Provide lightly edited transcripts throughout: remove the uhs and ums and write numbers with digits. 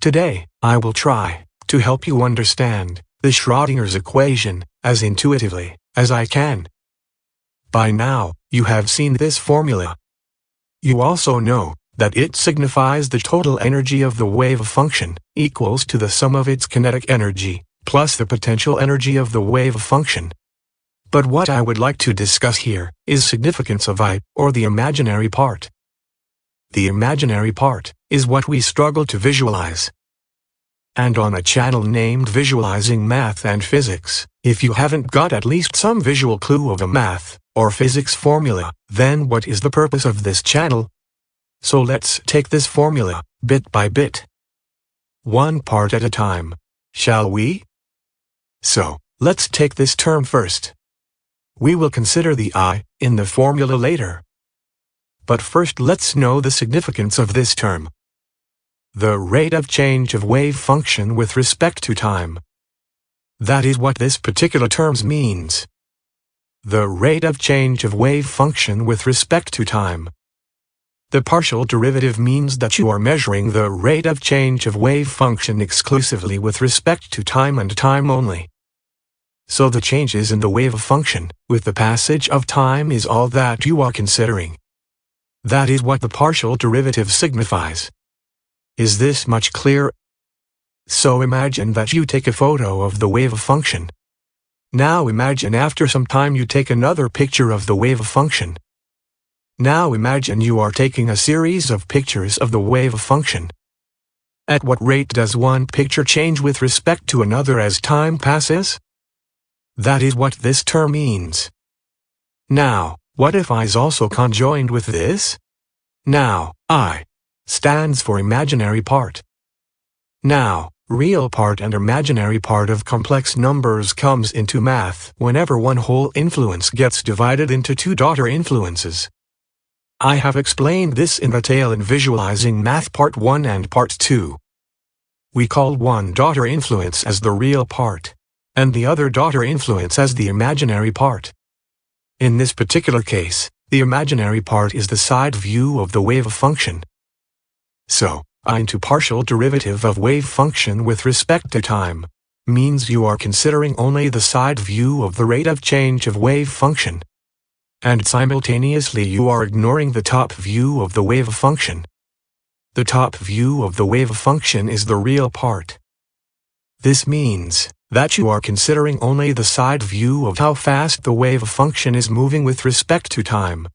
Today, I will try to help you understand the Schrodinger's equation as intuitively as I can. By now, you have seen this formula. You also know that it signifies the total energy of the wave function equals to the sum of its kinetic energy plus the potential energy of the wave function. But what I would like to discuss here is significance of I, or the imaginary part. The imaginary part is what we struggle to visualize. And on a channel named Visualizing Math and Physics, if you haven't got at least some visual clue of a math or physics formula, then what is the purpose of this channel? So let's take this formula, bit by bit. One part at a time, shall we? So, let's take this term first. We will consider the I in the formula later. But first let's know the significance of this term. The rate of change of wave function with respect to time. That is what this particular term means. The rate of change of wave function with respect to time. The partial derivative means that you are measuring the rate of change of wave function exclusively with respect to time and time only. So the changes in the wave function with the passage of time is all that you are considering. That is what the partial derivative signifies. Is this much clearer? So imagine that you take a photo of the wave function. Now imagine after some time you take another picture of the wave function. Now imagine you are taking a series of pictures of the wave function. At what rate does one picture change with respect to another as time passes? That is what this term means. Now, what if I is also conjoined with this? Now, I stands for imaginary part. Now, real part and imaginary part of complex numbers comes into math whenever one whole influence gets divided into two daughter influences. I have explained this in detail in Visualizing Math Part 1 and Part 2. We call one daughter influence as the real part, and the other daughter influence as the imaginary part. In this particular case, the imaginary part is the side view of the wave function. So, I into partial derivative of wave function with respect to time means you are considering only the side view of the rate of change of wave function. And simultaneously you are ignoring the top view of the wave function. The top view of the wave function is the real part. This means that you are considering only the side view of how fast the wave function is moving with respect to time.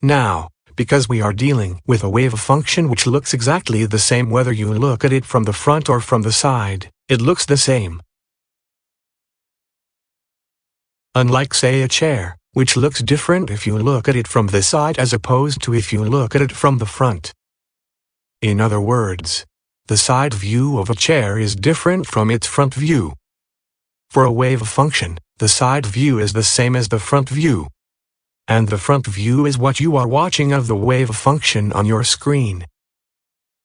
Now, because we are dealing with a wave function which looks exactly the same whether you look at it from the front or from the side, it looks the same. Unlike, say, a chair, which looks different if you look at it from the side as opposed to if you look at it from the front. In other words, the side view of a chair is different from its front view. For a wave function, the side view is the same as the front view. And the front view is what you are watching of the wave function on your screen.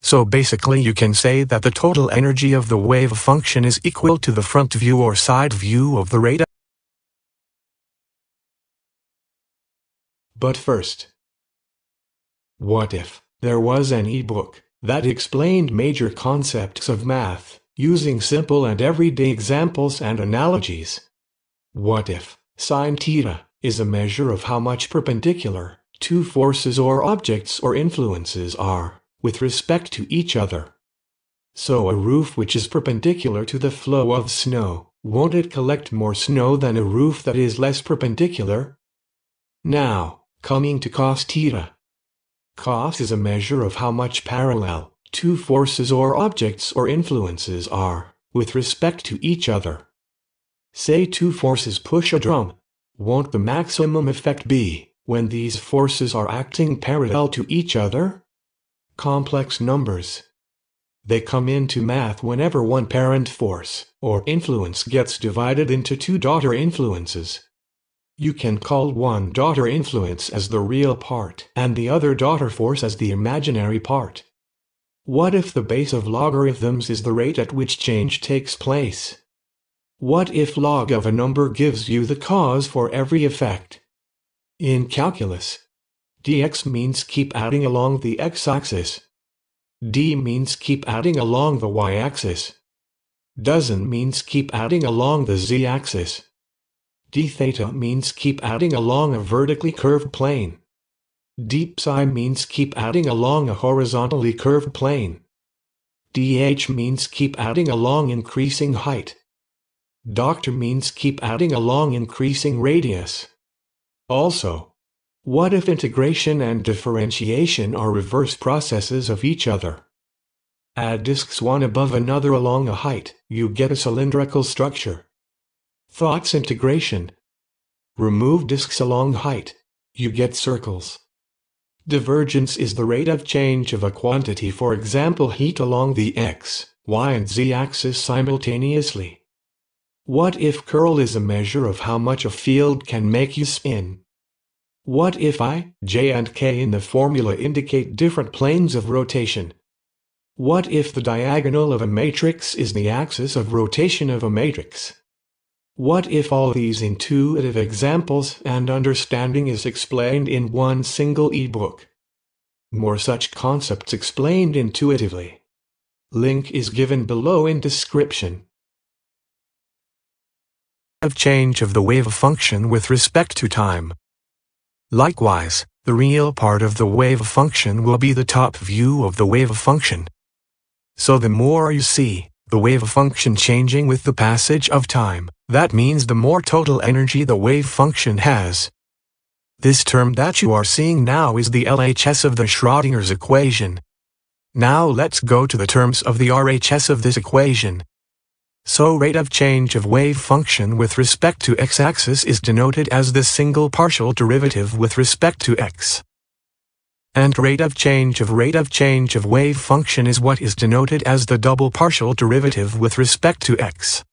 So basically you can say that the total energy of the wave function is equal to the front view or side view of the rate. But first, what if there was an e-book that explained major concepts of math using simple and everyday examples and analogies? What if sine theta is a measure of how much perpendicular two forces or objects or influences are with respect to each other? So a roof which is perpendicular to the flow of snow, won't it collect more snow than a roof that is less perpendicular? Now, coming to cos theta. Cos is a measure of how much parallel two forces or objects or influences are with respect to each other. Say two forces push a drum. Won't the maximum effect be when these forces are acting parallel to each other? Complex numbers. They come into math whenever one parent force or influence gets divided into two daughter influences. You can call one daughter influence as the real part and the other daughter force as the imaginary part. What if the base of logarithms is the rate at which change takes place? What if log of a number gives you the cause for every effect? In calculus, dx means keep adding along the x-axis. D means keep adding along the y-axis. Doesn't means keep adding along the z-axis. D theta means keep adding along a vertically curved plane. Deep psi means keep adding along a horizontally curved plane. DH means keep adding along increasing height. Doctor means keep adding along increasing radius. Also, what if integration and differentiation are reverse processes of each other? Add disks one above another along a height, you get a cylindrical structure. Thoughts integration. Remove disks along height, you get circles. Divergence is the rate of change of a quantity, for example heat, along the x, y and z axis simultaneously. What if curl is a measure of how much a field can make you spin? What if I, j and k in the formula indicate different planes of rotation? What if the diagonal of a matrix is the axis of rotation of a matrix? What if all these intuitive examples and understanding is explained in one single ebook? More such concepts explained intuitively. Link is given below in description. Of change of the wave function with respect to time. Likewise, the real part of the wave function will be the top view of the wave function. So the more you see the wave function changing with the passage of time, that means the more total energy the wave function has. This term that you are seeing now is the LHS of the Schrodinger's equation. Now let's go to the terms of the RHS of this equation. So rate of change of wave function with respect to x-axis is denoted as the single partial derivative with respect to x. And rate of change of wave function is what is denoted as the double partial derivative with respect to x.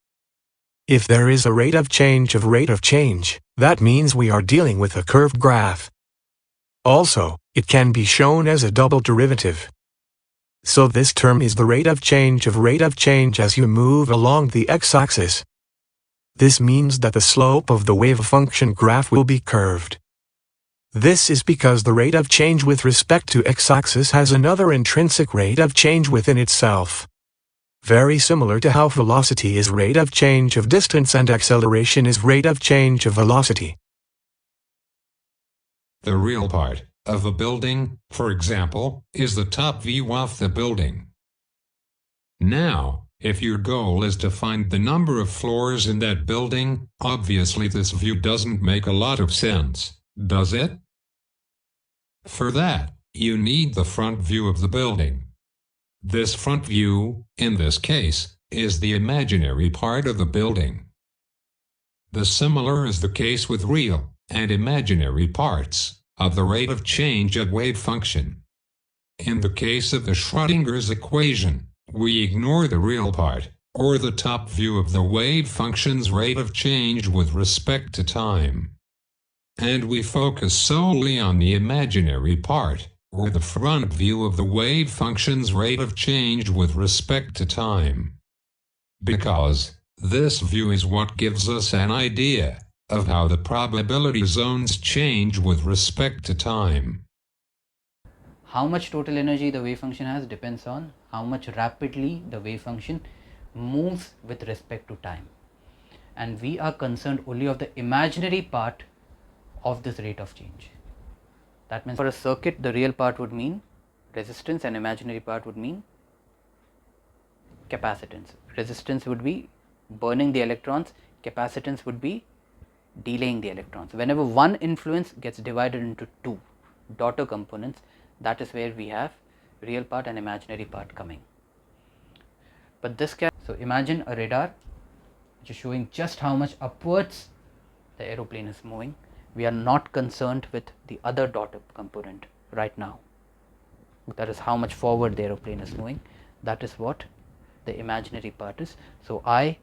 If there is a rate of change, that means we are dealing with a curved graph. Also, it can be shown as a double derivative. So this term is the rate of change as you move along the x-axis. This means that the slope of the wave function graph will be curved. This is because the rate of change with respect to x-axis has another intrinsic rate of change within itself. Very similar to how velocity is rate of change of distance and acceleration is rate of change of velocity. The real part of a building, for example, is the top view of the building. Now, if your goal is to find the number of floors in that building, obviously this view doesn't make a lot of sense, does it? For that, you need the front view of the building. This front view, in this case, is the imaginary part of the building. The similar is the case with real and imaginary parts of the rate of change of wave function. In the case of the Schrodinger's equation, we ignore the real part, or the top view of the wave function's rate of change with respect to time. And we focus solely on the imaginary part, or the front view of the wave function's rate of change with respect to time. Because this view is what gives us an idea of how the probability zones change with respect to time. How much total energy the wave function has depends on how much rapidly the wave function moves with respect to time. And we are concerned only of the imaginary part of this rate of change. That means for a circuit, the real part would mean resistance and imaginary part would mean capacitance. Resistance would be burning the electrons, capacitance would be delaying the electrons. Whenever one influence gets divided into two daughter components, that is where we have real part and imaginary part coming. But this can, so imagine a radar which is showing just how much upwards the aeroplane is moving. We are not concerned with the other daughter component right now. That is how much forward the aeroplane is moving. That is what the imaginary part is. So I